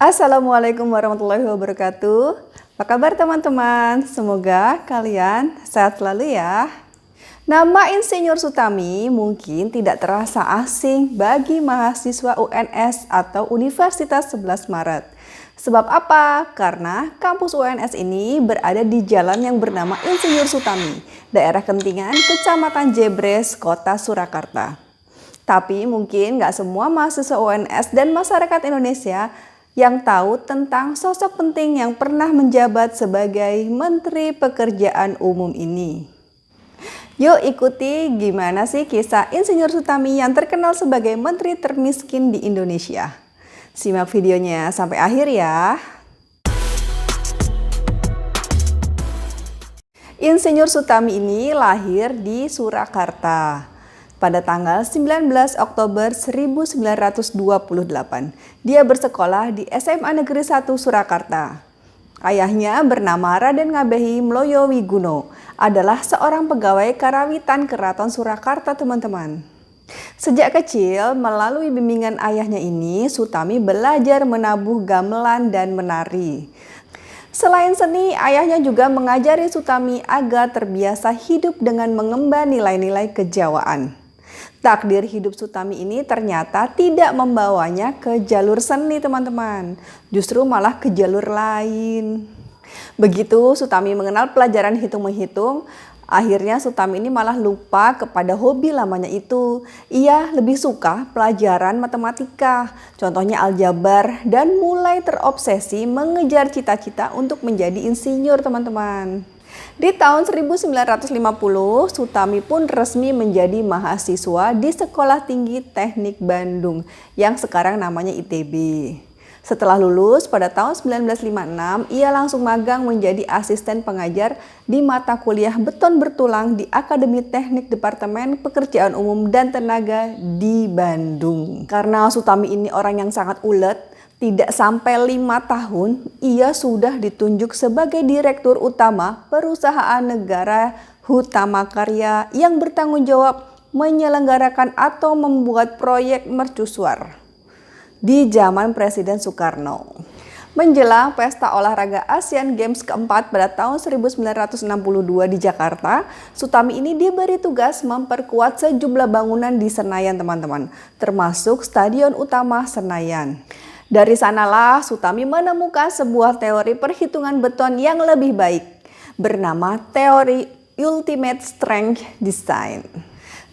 Assalamualaikum warahmatullahi wabarakatuh. Apa kabar teman-teman? Semoga kalian sehat selalu ya. Nama Insinyur Sutami mungkin tidak terasa asing bagi mahasiswa UNS atau Universitas 11 Maret. Sebab apa? Karena kampus UNS ini berada di jalan yang bernama Insinyur Sutami, daerah Kentingan, Kecamatan Jebres, Kota Surakarta. Tapi mungkin nggak semua mahasiswa UNS dan masyarakat Indonesia yang tahu tentang sosok penting yang pernah menjabat sebagai Menteri Pekerjaan Umum ini. Yuk ikuti gimana sih kisah Insinyur Sutami yang terkenal sebagai menteri termiskin di Indonesia. Simak videonya sampai akhir ya. Insinyur Sutami ini lahir di Surakarta pada tanggal 19 Oktober 1928. Dia bersekolah di SMA Negeri 1 Surakarta. Ayahnya bernama Raden Ngabehi Mloyo Wiguno, adalah seorang pegawai karawitan Keraton Surakarta, teman-teman. Sejak kecil, melalui bimbingan ayahnya ini, Sutami belajar menabuh gamelan dan menari. Selain seni, ayahnya juga mengajari Sutami agar terbiasa hidup dengan mengemban nilai-nilai kejawaan. Takdir hidup Sutami ini ternyata tidak membawanya ke jalur seni, teman-teman. Justru malah ke jalur lain. Begitu Sutami mengenal pelajaran hitung-menghitung, akhirnya Sutami ini malah lupa kepada hobi lamanya itu. Ia lebih suka pelajaran matematika, contohnya aljabar, dan mulai terobsesi mengejar cita-cita untuk menjadi insinyur, teman-teman. Di tahun 1950, Sutami pun resmi menjadi mahasiswa di Sekolah Tinggi Teknik Bandung yang sekarang namanya ITB. Setelah lulus pada tahun 1956, ia langsung magang menjadi asisten pengajar di mata kuliah beton bertulang di Akademi Teknik Departemen Pekerjaan Umum dan Tenaga di Bandung. Karena Sutami ini orang yang sangat ulet, tidak sampai 5 tahun, ia sudah ditunjuk sebagai Direktur Utama Perusahaan Negara Hutama Karya yang bertanggung jawab menyelenggarakan atau membuat proyek mercusuar di zaman Presiden Soekarno. Menjelang Pesta Olahraga Asian Games keempat pada tahun 1962 di Jakarta, Sutami ini diberi tugas memperkuat sejumlah bangunan di Senayan, teman-teman, termasuk Stadion Utama Senayan. Dari sanalah Sutami menemukan sebuah teori perhitungan beton yang lebih baik, bernama teori Ultimate Strength Design.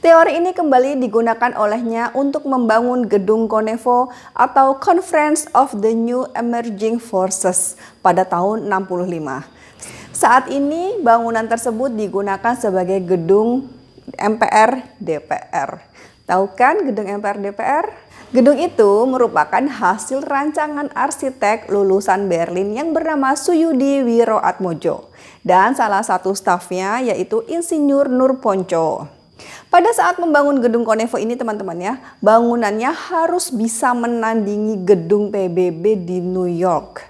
Teori ini kembali digunakan olehnya untuk membangun gedung Konevo atau Conference of the New Emerging Forces pada tahun 65. Saat ini bangunan tersebut digunakan sebagai gedung MPR DPR. Tahu kan gedung MPR DPR? Gedung itu merupakan hasil rancangan arsitek lulusan Berlin yang bernama Suyudi Wiroatmojo dan salah satu stafnya yaitu Insinyur Nur Ponco. Pada saat membangun gedung Konevo ini, teman-teman ya, bangunannya harus bisa menandingi gedung PBB di New York.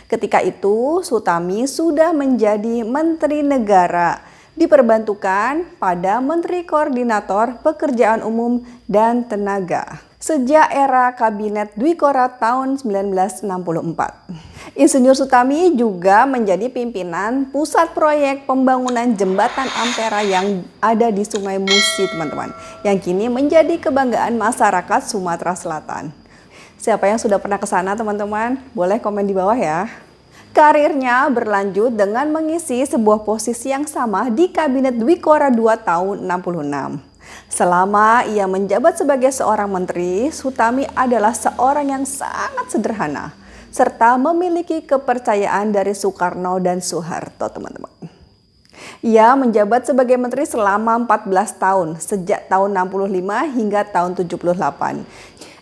Ketika itu Sutami sudah menjadi Menteri Negara, diperbantukan pada Menteri Koordinator Pekerjaan Umum dan Tenaga sejak era Kabinet Dwi Kora tahun 1964. Insinyur Sutami juga menjadi pimpinan pusat proyek pembangunan jembatan Ampera yang ada di Sungai Musi, teman-teman, yang kini menjadi kebanggaan masyarakat Sumatera Selatan. Siapa yang sudah pernah ke sana, teman-teman? Boleh komen di bawah ya. Karirnya berlanjut dengan mengisi sebuah posisi yang sama di Kabinet Dwi Kora 2 tahun 66. Selama ia menjabat sebagai seorang menteri, Sutami adalah seorang yang sangat sederhana, serta memiliki kepercayaan dari Soekarno dan Soeharto, teman-teman. Ia menjabat sebagai menteri selama 14 tahun, sejak tahun 65 hingga tahun 78.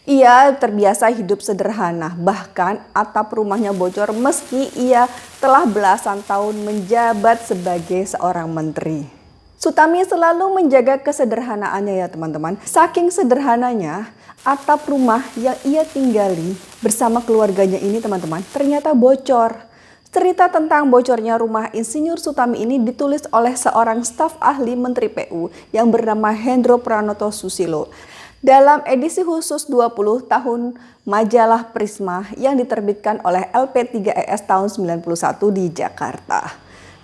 Ia terbiasa hidup sederhana, bahkan atap rumahnya bocor meski ia telah belasan tahun menjabat sebagai seorang menteri. Sutami selalu menjaga kesederhanaannya ya, teman-teman. Saking sederhananya, atap rumah yang ia tinggali bersama keluarganya ini, teman-teman, ternyata bocor. Cerita tentang bocornya rumah Insinyur Sutami ini ditulis oleh seorang staf ahli Menteri PU yang bernama Hendro Pranoto Susilo. dalam edisi khusus 20 tahun majalah Prisma yang diterbitkan oleh LP3ES tahun 91 di Jakarta.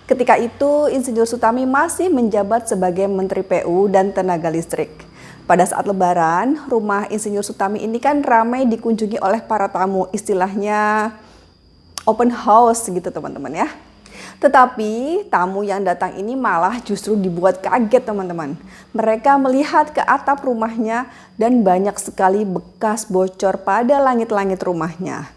Ketika itu, Insinyur Sutami masih menjabat sebagai Menteri PU dan Tenaga Listrik. Pada saat Lebaran, rumah Insinyur Sutami ini kan ramai dikunjungi oleh para tamu, istilahnya open house gitu teman-teman ya. Tetapi tamu yang datang ini malah justru dibuat kaget teman-teman. Mereka melihat ke atap rumahnya dan banyak sekali bekas bocor pada langit-langit rumahnya.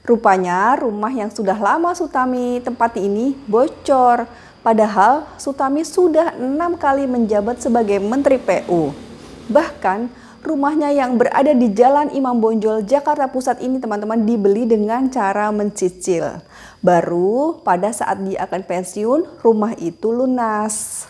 Rupanya rumah yang sudah lama Sutami tempati ini bocor. Padahal Sutami sudah 6 kali menjabat sebagai Menteri PU. Bahkan rumahnya yang berada di Jalan Imam Bonjol, Jakarta Pusat ini teman-teman dibeli dengan cara mencicil. Baru pada saat dia akan pensiun, rumah itu lunas.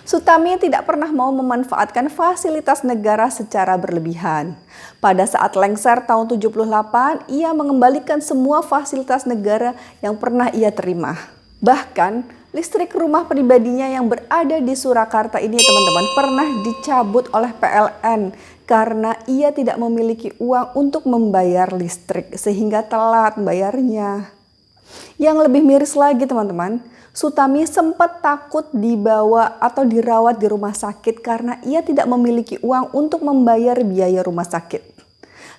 Sutami tidak pernah mau memanfaatkan fasilitas negara secara berlebihan. Pada saat lengser tahun 78, ia mengembalikan semua fasilitas negara yang pernah ia terima. Bahkan listrik rumah pribadinya yang berada di Surakarta ini teman-teman pernah dicabut oleh PLN karena ia tidak memiliki uang untuk membayar listrik sehingga telat bayarnya. Yang lebih miris lagi teman-teman, Sutami sempat takut dibawa atau dirawat di rumah sakit karena ia tidak memiliki uang untuk membayar biaya rumah sakit.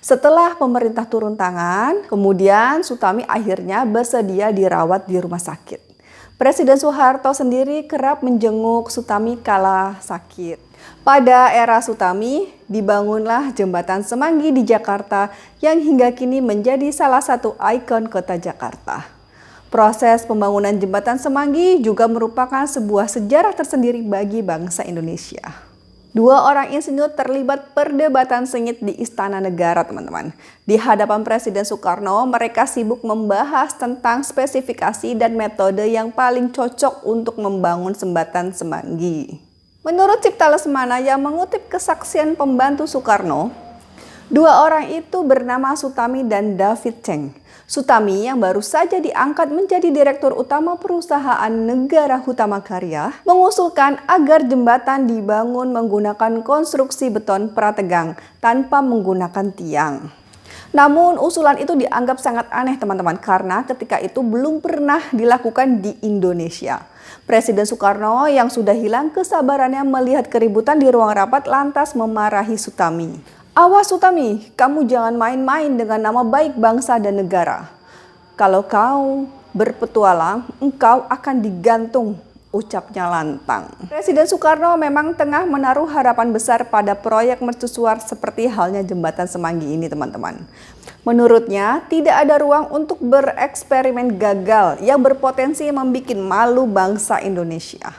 Setelah pemerintah turun tangan, kemudian Sutami akhirnya bersedia dirawat di rumah sakit. Presiden Soeharto sendiri kerap menjenguk Sutami kala sakit. Pada era Sutami, dibangunlah Jembatan Semanggi di Jakarta yang hingga kini menjadi salah satu ikon kota Jakarta. Proses pembangunan Jembatan Semanggi juga merupakan sebuah sejarah tersendiri bagi bangsa Indonesia. 2 orang insinyur terlibat perdebatan sengit di Istana Negara, teman-teman. Di hadapan Presiden Soekarno, mereka sibuk membahas tentang spesifikasi dan metode yang paling cocok untuk membangun Jembatan Semanggi. Menurut Cipta Lesmana yang mengutip kesaksian pembantu Soekarno, 2 orang itu bernama Sutami dan David Cheng. Sutami yang baru saja diangkat menjadi Direktur Utama Perusahaan Negara Hutama Karya mengusulkan agar jembatan dibangun menggunakan konstruksi beton prategang tanpa menggunakan tiang. Namun usulan itu dianggap sangat aneh teman-teman karena ketika itu belum pernah dilakukan di Indonesia. Presiden Soekarno yang sudah hilang kesabarannya melihat keributan di ruang rapat lantas memarahi Sutami. Awas Sutami, kamu jangan main-main dengan nama baik bangsa dan negara. Kalau kau berpetualang, engkau akan digantung, ucapnya lantang. Presiden Soekarno memang tengah menaruh harapan besar pada proyek mercusuar seperti halnya Jembatan Semanggi ini teman-teman. Menurutnya, tidak ada ruang untuk bereksperimen gagal yang berpotensi membuat malu bangsa Indonesia.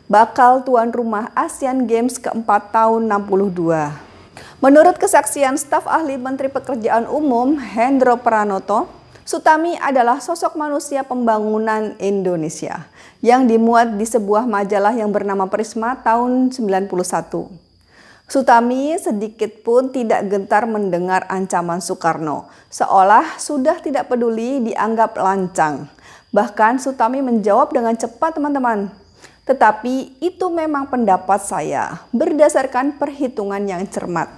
Bakal tuan rumah Asian Games keempat tahun 62. Menurut kesaksian staf ahli Menteri Pekerjaan Umum Hendro Pranoto, Sutami adalah sosok manusia pembangunan Indonesia yang dimuat di sebuah majalah yang bernama Prisma tahun 91. Sutami sedikit pun tidak gentar mendengar ancaman Soekarno, seolah sudah tidak peduli dianggap lancang. Bahkan Sutami menjawab dengan cepat teman-teman. Tetapi itu memang pendapat saya berdasarkan perhitungan yang cermat.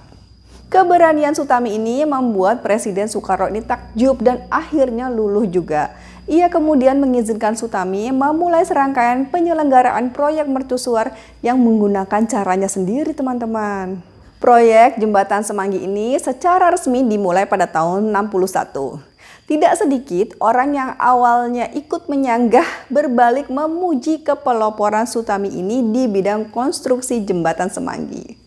Keberanian Sutami ini membuat Presiden Soekarno ini takjub dan akhirnya luluh juga. Ia kemudian mengizinkan Sutami memulai serangkaian penyelenggaraan proyek mercusuar yang menggunakan caranya sendiri teman-teman. Proyek Jembatan Semanggi ini secara resmi dimulai pada tahun 61. Tidak sedikit orang yang awalnya ikut menyanggah berbalik memuji kepeloporan Sutami ini di bidang konstruksi Jembatan Semanggi.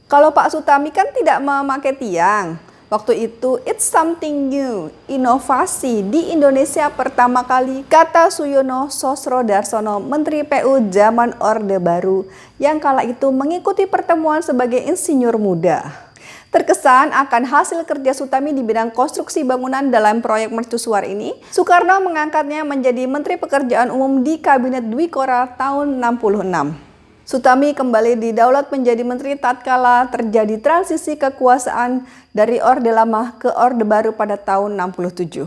Kalau Pak Sutami kan tidak memakai tiang. Waktu itu it's something new, inovasi di Indonesia pertama kali, kata Suyono Sosrodarsono, Menteri PU zaman Orde Baru yang kala itu mengikuti pertemuan sebagai insinyur muda. Terkesan akan hasil kerja Sutami di bidang konstruksi bangunan dalam proyek mercusuar ini, Soekarno mengangkatnya menjadi Menteri Pekerjaan Umum di Kabinet Dwi Korra tahun 66. Sutami kembali didaulat menjadi menteri tatkala terjadi transisi kekuasaan dari Orde Lama ke Orde Baru pada tahun 67.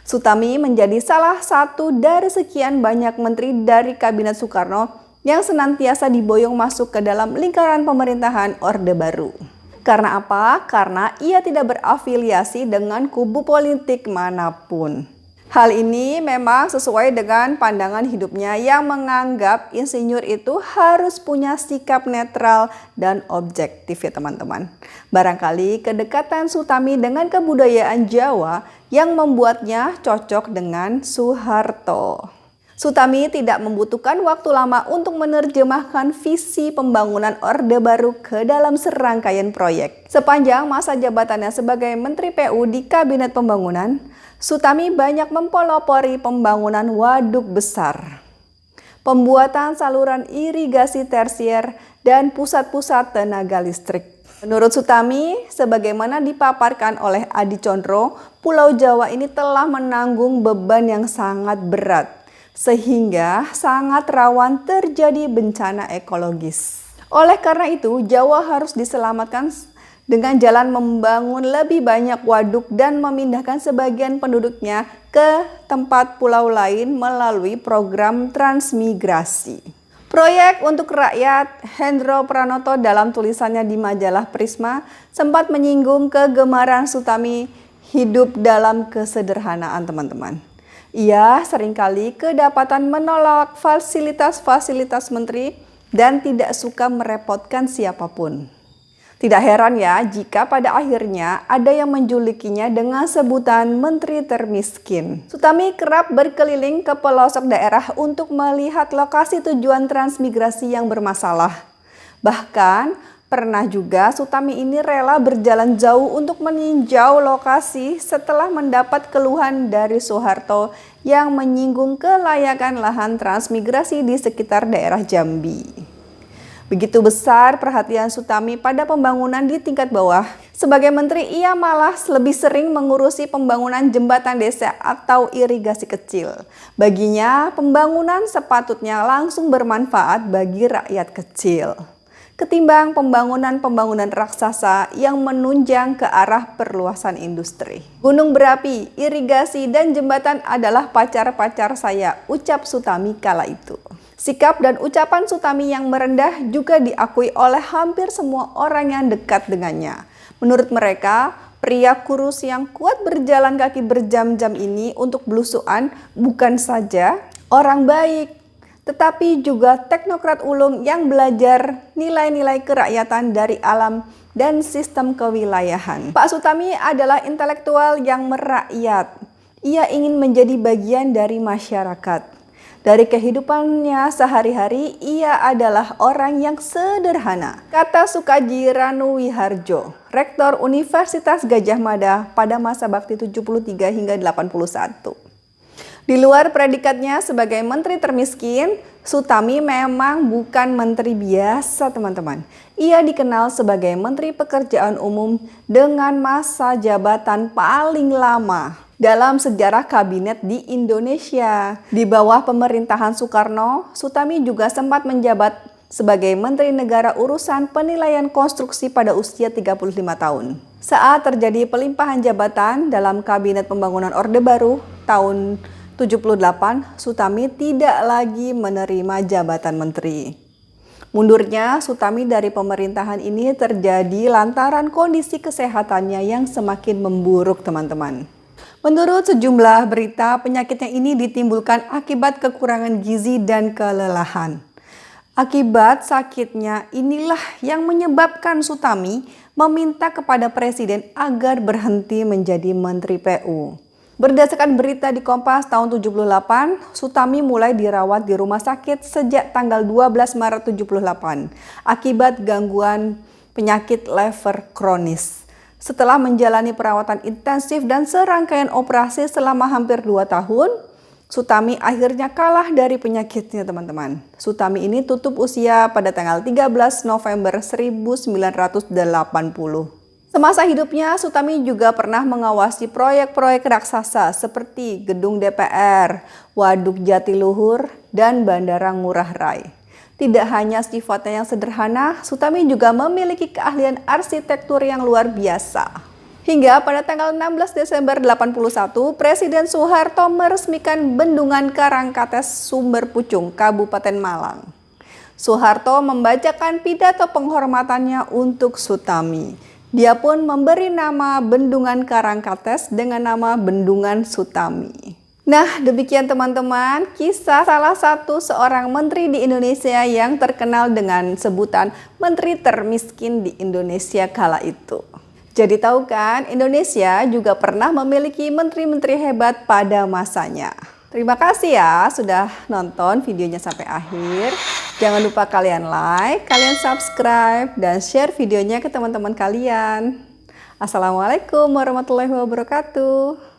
Sutami menjadi salah satu dari sekian banyak menteri dari Kabinet Soekarno yang senantiasa diboyong masuk ke dalam lingkaran pemerintahan Orde Baru. Karena apa? Karena ia tidak berafiliasi dengan kubu politik manapun. Hal ini memang sesuai dengan pandangan hidupnya yang menganggap insinyur itu harus punya sikap netral dan objektif ya teman-teman. Barangkali kedekatan Sutami dengan kebudayaan Jawa yang membuatnya cocok dengan Soeharto. Sutami tidak membutuhkan waktu lama untuk menerjemahkan visi pembangunan Orde Baru ke dalam serangkaian proyek. Sepanjang masa jabatannya sebagai Menteri PU di Kabinet Pembangunan, Sutami banyak mempelopori pembangunan waduk besar, pembuatan saluran irigasi tersier, dan pusat-pusat tenaga listrik. Menurut Sutami, sebagaimana dipaparkan oleh Adi Condro, Pulau Jawa ini telah menanggung beban yang sangat berat, sehingga sangat rawan terjadi bencana ekologis. Oleh karena itu, Jawa harus diselamatkan dengan jalan membangun lebih banyak waduk dan memindahkan sebagian penduduknya ke tempat pulau lain melalui program transmigrasi. Proyek untuk rakyat Hendro Pranoto dalam tulisannya di majalah Prisma sempat menyinggung kegemaran Sutami hidup dalam kesederhanaan teman-teman. Ia seringkali kedapatan menolak fasilitas-fasilitas menteri dan tidak suka merepotkan siapapun. Tidak heran ya jika pada akhirnya ada yang menjulikinya dengan sebutan menteri termiskin. Sutami kerap berkeliling ke pelosok daerah untuk melihat lokasi tujuan transmigrasi yang bermasalah. Bahkan pernah juga Sutami ini rela berjalan jauh untuk meninjau lokasi setelah mendapat keluhan dari Soeharto yang menyinggung kelayakan lahan transmigrasi di sekitar daerah Jambi. Begitu besar perhatian Sutami pada pembangunan di tingkat bawah. Sebagai menteri, ia malah lebih sering mengurusi pembangunan jembatan desa atau irigasi kecil. Baginya, pembangunan sepatutnya langsung bermanfaat bagi rakyat kecil, ketimbang pembangunan-pembangunan raksasa yang menunjang ke arah perluasan industri. Gunung berapi, irigasi, dan jembatan adalah pacar-pacar saya, ucap Sutami kala itu. Sikap dan ucapan Sutami yang merendah juga diakui oleh hampir semua orang yang dekat dengannya. Menurut mereka, pria kurus yang kuat berjalan kaki berjam-jam ini untuk belusuan bukan saja orang baik, tetapi juga teknokrat ulung yang belajar nilai-nilai kerakyatan dari alam dan sistem kewilayahan. Pak Sutami adalah intelektual yang merakyat. Ia ingin menjadi bagian dari masyarakat. Dari kehidupannya sehari-hari, ia adalah orang yang sederhana, kata Sukaji Ranu Wiharjo, Rektor Universitas Gadjah Mada pada masa bakti 73 hingga 81. Di luar predikatnya sebagai menteri termiskin, Sutami memang bukan menteri biasa teman-teman. Ia dikenal sebagai Menteri Pekerjaan Umum dengan masa jabatan paling lama dalam sejarah kabinet di Indonesia. Di bawah pemerintahan Soekarno, Sutami juga sempat menjabat sebagai Menteri Negara Urusan Penilaian Konstruksi pada usia 35 tahun. Saat terjadi pelimpahan jabatan dalam Kabinet Pembangunan Orde Baru tahun 78, Sutami tidak lagi menerima jabatan menteri. Mundurnya Sutami dari pemerintahan ini terjadi lantaran kondisi kesehatannya yang semakin memburuk teman-teman. Menurut sejumlah berita, penyakitnya ini ditimbulkan akibat kekurangan gizi dan kelelahan. Akibat sakitnya inilah yang menyebabkan Sutami meminta kepada Presiden agar berhenti menjadi Menteri PU. Berdasarkan berita di Kompas tahun 78, Sutami mulai dirawat di rumah sakit sejak tanggal 12 Maret 78 akibat gangguan penyakit lever kronis. Setelah menjalani perawatan intensif dan serangkaian operasi selama hampir 2 tahun, Sutami akhirnya kalah dari penyakitnya teman-teman. Sutami ini tutup usia pada tanggal 13 November 1980. Semasa hidupnya, Sutami juga pernah mengawasi proyek-proyek raksasa seperti Gedung DPR, Waduk Jatiluhur, dan Bandara Ngurah Rai. Tidak hanya sifatnya yang sederhana, Sutami juga memiliki keahlian arsitektur yang luar biasa. Hingga pada tanggal 16 Desember 81, Presiden Soeharto meresmikan Bendungan Karangkates Sumber Pucung, Kabupaten Malang. Soeharto membacakan pidato penghormatannya untuk Sutami. Dia pun memberi nama Bendungan Karangkates dengan nama Bendungan Sutami. Nah, demikian teman-teman kisah salah satu seorang menteri di Indonesia yang terkenal dengan sebutan menteri termiskin di Indonesia kala itu. Jadi tahu kan, Indonesia juga pernah memiliki menteri-menteri hebat pada masanya. Terima kasih ya sudah nonton videonya sampai akhir. Jangan lupa kalian like, kalian subscribe, dan share videonya ke teman-teman kalian. Assalamualaikum warahmatullahi wabarakatuh.